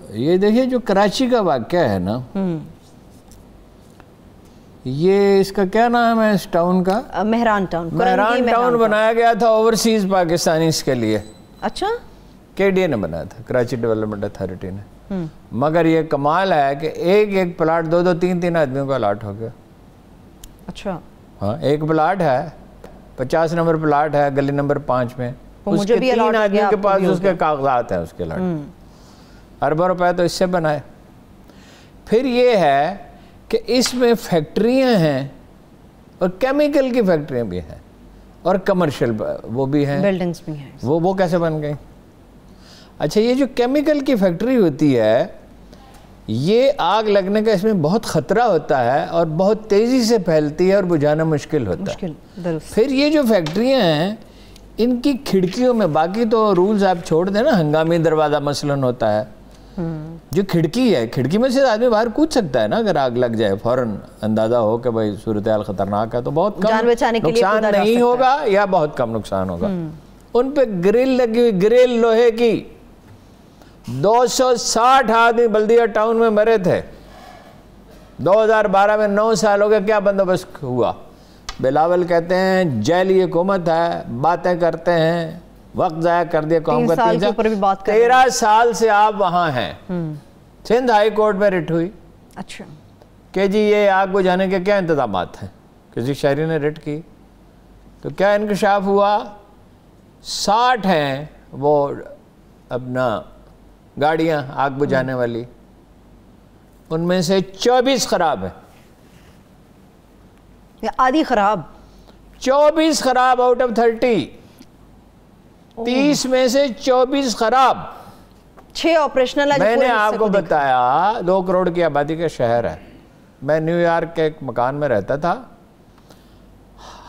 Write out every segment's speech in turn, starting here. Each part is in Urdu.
یہ دیکھیے جو کراچی کا واقعہ ہے نا، یہ اس کا کیا نام ہے اس ٹاؤن کا؟ مہران ٹاؤن. مہران ٹاؤن بنایا گیا تھا اوورسیز پاکستانیز کے لیے. اچھا. کے ڈی اے نے بنایا تھا، کراچی ڈیولپمنٹ اتھارٹی نے. مگر یہ کمال ہے کہ ایک ایک پلاٹ 2-2 3-3 آدمیوں کا الاٹ ہو گیا. اچھا. ہاں، ایک پلاٹ ہے 50 نمبر پلاٹ ہے گلی نمبر 5 میں، اس کے 3 آدمیوں کے پاس اس کے کاغذات ہیں اس کے الاٹ. اربوں روپے تو اس سے بنائے. پھر یہ ہے کہ اس میں فیکٹریاں ہیں اور کیمیکل کی فیکٹریاں بھی ہیں اور کمرشل وہ بھی ہیں، بلڈنگز بھی ہیں. وہ کیسے بن گئی؟ اچھا، یہ جو کیمیکل کی فیکٹری ہوتی ہے یہ آگ لگنے کا اس میں بہت خطرہ ہوتا ہے اور بہت تیزی سے پھیلتی ہے اور بجھانا مشکل ہوتا ہے. پھر یہ جو فیکٹریاں ہیں ان کی کھڑکیوں میں، باقی تو رولز آپ چھوڑ دیں نا، ہنگامی دروازہ مثلاً ہوتا ہے، جو کھڑکی ہے کھڑکی میں سے آدمی باہر کود سکتا ہے نا اگر آگ لگ جائے، فوراً اندازہ ہو کہ بھائی صورتحال خطرناک ہے تو بہت کم نقصان نہیں ہوگا یا بہت کم نقصان ہوگا. ان پہ گرل لگی ہوئی، گرل لوہے کی. 260 آدمی بلدیہ ٹاؤن میں مرے تھے 2012 میں. 9 سال ہو گئے، کیا بندوبست ہوا؟ بلاول کہتے ہیں جیلی حکومت ہے، باتیں کرتے ہیں، وقت ضائع کر دیا قوم کا. 13 سال سے آپ وہاں ہیں. سندھ ہائی کورٹ میں رٹ ہوئی. اچھا. کہ جی یہ آگ بجھانے کے کیا انتظامات ہیں؟ کسی شہری نے رٹ کی تو کیا انکشاف ہوا؟ 60 ہیں وہ اپنا گاڑیاں آگ بجھانے والی، ان میں سے 24 خراب ہیں. آدھی خراب. 24 خراب آؤٹ آف 30. 30 میں سے 24 خراب. 6 آپریشنل. میں نے آپ کو بتایا 2 کروڑ کی آبادی کا شہر ہے. میں نیو یارک کے ایک مکان میں رہتا تھا.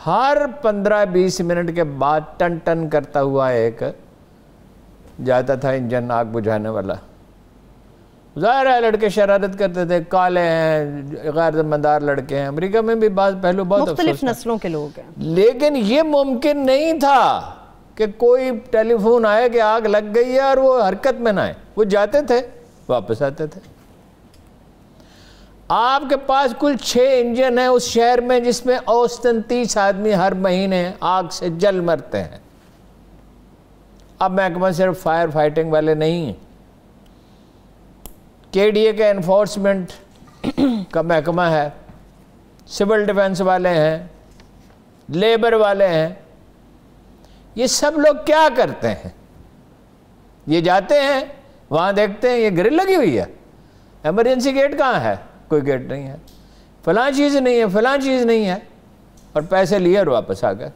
ہر 15-20 منٹ کے بعد ٹن ٹن کرتا ہوا ایک جاتا تھا انجن آگ بجھانے والا. ظاہر ہے لڑکے شرارت کرتے تھے، کالے ہیں، غیر ذمہ دار لڑکے ہیں. امریکہ میں بھی بعض پہلو بہت مختلف نسلوں کے لوگ ہیں. لیکن یہ ممکن نہیں تھا کہ کوئی ٹیلی فون آئے کہ آگ لگ گئی ہے اور وہ حرکت میں نہ آئے. وہ جاتے تھے واپس آتے تھے. آپ کے پاس کل 6 انجن ہیں اس شہر میں جس میں اوسطاً 30 آدمی ہر مہینے آگ سے جل مرتے ہیں. اب محکمہ صرف فائر فائٹنگ والے نہیں ہیں، کے ڈی اے کے انفورسمنٹ کا محکمہ ہے، سول ڈیفنس والے ہیں، لیبر والے ہیں. یہ سب لوگ کیا کرتے ہیں؟ یہ جاتے ہیں وہاں دیکھتے ہیں یہ گرل لگی ہوئی ہے، ایمرجنسی گیٹ کہاں ہے؟ کوئی گیٹ نہیں ہے، فلاں چیز نہیں ہے، فلاں چیز نہیں ہے، اور پیسے لیے اور واپس آ گئے.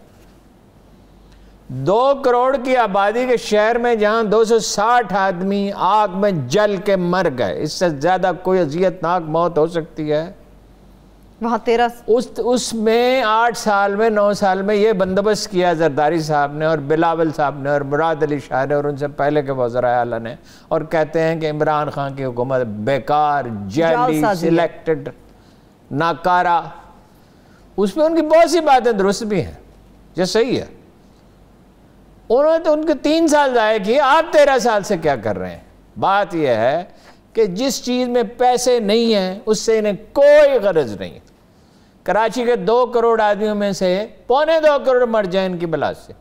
2 کروڑ کی آبادی کے شہر میں جہاں 260 آدمی آگ میں جل کے مر گئے، اس سے زیادہ کوئی اذیتناک موت ہو سکتی ہے؟ وہاں 13 اس میں 8 سال میں 9 سال میں یہ بندوبست کیا زرداری صاحب نے اور بلاول صاحب نے اور مراد علی شاہ نے اور ان سے پہلے کے وزراء اعلیٰ نے. اور کہتے ہیں کہ عمران خان کی حکومت بیکار، جعلی، سلیکٹڈ، ناکارہ. اس میں ان کی بہت سی باتیں درست بھی ہیں، یہ صحیح ہے. انہوں نے تو ان کے 3 سال ضائع کیے، آپ 13 سال سے کیا کر رہے ہیں؟ بات یہ ہے کہ جس چیز میں پیسے نہیں ہیں اس سے انہیں کوئی غرض نہیں. کراچی کے 2 کروڑ آدمیوں میں سے 1.25 کروڑ مر جائیں ان کی بلا سے،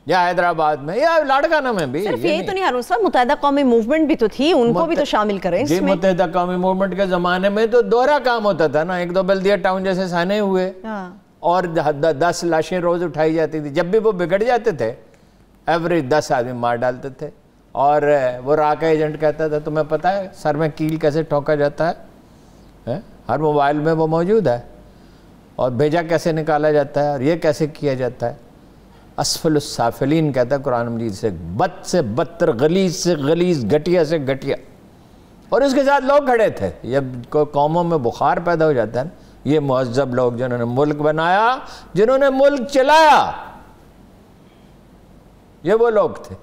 یا حیدرآباد میں یا لاڑکانہ میں بھی. صرف یہی تو نہیں ہارون صاحب، متحدہ قومی موومنٹ بھی تو تھی، ان کو بھی تو شامل کریں اس میں. جی متحدہ قومی موومنٹ کے زمانے میں تو دوہرا کام ہوتا تھا نا. 1-2 بلدیہ ٹاؤن جیسے سانے ہوئے اور 10 لاشیں روز اٹھائی جاتی تھی. جب بھی وہ بگڑ جاتے تھے ایوریج 10 آدمی مار ڈالتے تھے. اور وہ راکا ایجنٹ کہتا تھا تمہیں پتہ ہے سر میں کیل کیسے ٹھوکا جاتا ہے؟ ہر موبائل میں وہ موجود ہے. اور بھیجا کیسے نکالا جاتا ہے اور یہ کیسے کیا جاتا ہے. اسفل السافلین کہتا ہے قرآن مجید سے، بد سے بدتر، غلیظ سے غلیظ، گھٹیا سے گھٹیا. اور اس کے ساتھ لوگ کھڑے تھے. جب کوئی قوموں میں بخار پیدا ہو جاتا ہے نا، یہ مہذب لوگ جنہوں نے ملک بنایا، جنہوں نے ملک چلایا، یہ وہ لوگ تھے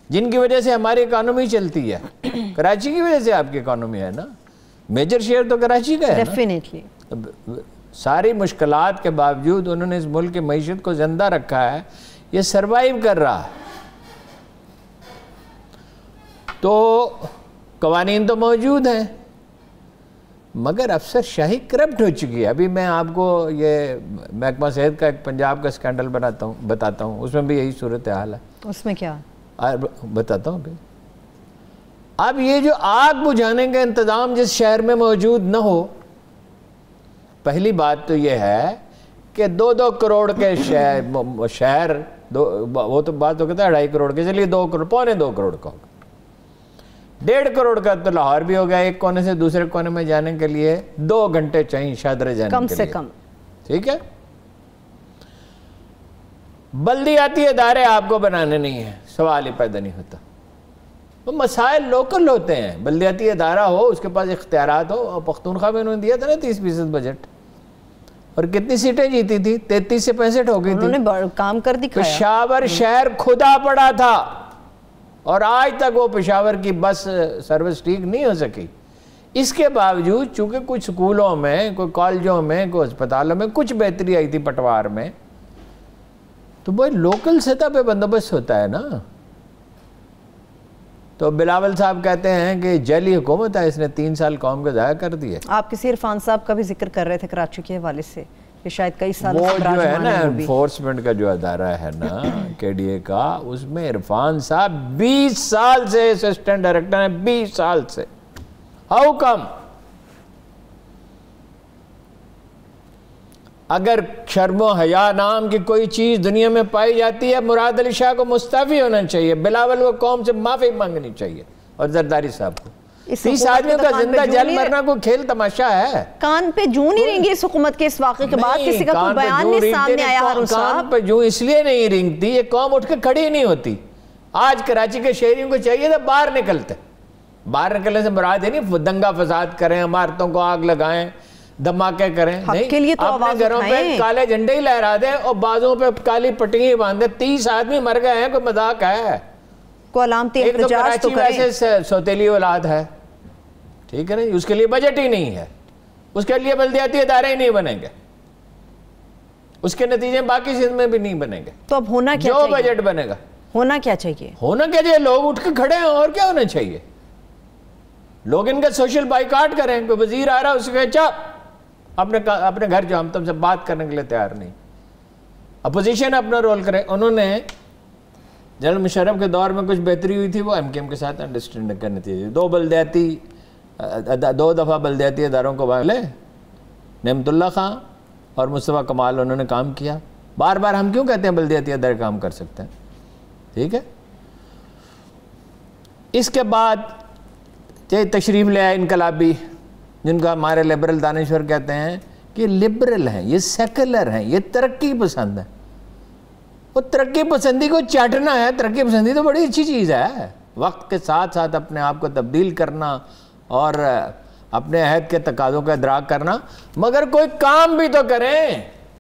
جن کی وجہ سے ہماری اکانومی چلتی ہے. کراچی کی وجہ سے آپ کی اکانومی ہے نا. میجر شیئر تو کراچی کا ہے ڈیفینیٹلی. ساری مشکلات کے باوجود انہوں نے اس ملک کی معیشت کو زندہ رکھا ہے. یہ سروائیو کر رہا ہے. تو قوانین تو موجود ہیں مگر افسر شاہی کرپٹ ہو چکی ہے. ابھی میں آپ کو یہ محکمہ صحت کا ایک پنجاب کا اسکینڈل بتاتا ہوں, اس میں بھی یہی صورتحال ہے. اس میں کیا بتاتا ہوں. اب یہ جو آگ بجھانے کا انتظام جس شہر میں موجود نہ ہو, پہلی بات تو یہ ہے کہ 2-2 کروڑ کے شہر وہ تو بات تو کہتا ہے 2.5 کروڑ کے, چلیے 2 کروڑ, 2.25 کروڑ کا ہوگا. 1.5 کروڑ کا تو لاہور بھی ہو گیا, ایک کونے سے دوسرے کونے میں جانے کے لیے 2 گھنٹے چاہیے شادرہ جانے کے لیے, کم سے کم. ٹھیک ہے, بلدیاتی ادارے آپ کو بنانے نہیں ہیں, سوال ہی پیدا نہیں ہوتا. وہ مسائل لوکل ہوتے ہیں. بلدیاتی ادارہ ہو, اس کے پاس اختیارات ہو. اور پختونخوا میں انہوں نے دیا تھا نا 30% بجٹ, اور کتنی سیٹیں جیتی تھی؟ 33 سے 65 ہو گئی تھی. انہوں نے کام کر دکھایا. پشاور شہر کھدا پڑا تھا اور آج تک وہ پشاور کی بس سروس ٹھیک نہیں ہو سکی. اس کے باوجود چونکہ کچھ سکولوں میں, کوئی کالجوں میں, کوئی ہسپتالوں میں کچھ بہتری آئی تھی پٹوار میں, تو وہ لوکل سطح پہ بندوبست ہوتا ہے نا. تو بلاول صاحب کہتے ہیں کہ جعلی حکومت ہے, اس نے 3 سال قوم کو ضائع کر دیے. آپ کسی عرفان صاحب کا بھی ذکر کر رہے تھے کراچی کے حوالے سے کہ شاید کئی سال وہ جو ہے نا انفورسمنٹ کا جو ادارہ ہے نا کے ڈی اے کا, اس میں عرفان صاحب 20 سال سے اسسٹنٹ ڈائریکٹر ہیں, 20 سال سے. How come? اگر شرم و حیا نام کی کوئی چیز دنیا میں پائی جاتی ہے, مراد علی شاہ کو مستعفی ہونا چاہیے, بلاول کو قوم سے معافی مانگنی چاہیے, اور زرداری صاحب کو. 30 آدمیوں کا زندہ جل مرنا کوئی کھیل تماشا ہے؟ کان پہ جوں نہیں رہیں گی اس حکومت کے اس واقعے کے بعد, کسی کا کوئی بیان نہیں سامنے آیا. ہارون صاحب کان پہ جوں اس لیے نہیں رنگتی, یہ قوم اٹھ کے کھڑی نہیں ہوتی. آج کراچی کے شہریوں کو چاہیے تھا باہر نکلتے. باہر نکلنے سے مراد ہے نہیں دنگا فساد کریں, عمارتوں کو آگ لگائیں, دھماکے کریں. نہیں, اپنے گھروں پہ کالے جھنڈے ہی لہرا دیں اور بازوں پہ کالی پٹیاں باندھ دیں. 30 آدمی مر گئے ہیں, کوئی مذاق ہے؟ کو علامتی احتجاج تو کریں. کراچی ویسے سوتیلی اولاد ہے, ٹھیک ہے نا, اس کے لیے بجٹ ہی نہیں ہے, اس کے لیے بلدیاتی ادارے ہی نہیں بنیں گے, اس کے نتیجے باقی سندھ میں بھی نہیں بنیں گے. تو اب ہونا کیا چاہیے؟ جو بجٹ بنے گا ہونا کیا چاہیے؟ ہونا کیا چاہیے؟ لوگ اٹھ کے کھڑے ہیں, اور کیا ہونا چاہیے؟ لوگ ان کا سوشل بائیکاٹ کریں. کوئی وزیر آ رہا ہے, اس کے چاپ اپنے گھر جو, ہم تم سے بات کرنے کے لیے تیار نہیں. اپوزیشن اپنا رول کرے. انہوں نے جنرل مشرف کے دور میں کچھ بہتری ہوئی تھی, وہ ایم کے ایم کے ساتھ انڈرسٹینڈنگ کرنی تھی. 2 دفعہ بلدیاتی اداروں کو لے, نعمت اللہ خان اور مصطفیٰ کمال, انہوں نے کام کیا. بار بار ہم کیوں کہتے ہیں بلدیاتی ادارے کام کر سکتے ہیں؟ ٹھیک ہے. اس کے بعد تشریف لے آئے انقلابی, جن کا ہمارے لبرل دانشور کہتے ہیں کہ یہ لبرل ہیں, یہ سیکولر ہیں, یہ ترقی پسند ہیں. وہ ترقی پسندی کو چاٹنا ہے. ترقی پسندی تو بڑی اچھی چیز ہے, وقت کے ساتھ ساتھ اپنے آپ کو تبدیل کرنا اور اپنے عہد کے تقاضوں کا ادراک کرنا, مگر کوئی کام بھی تو کریں.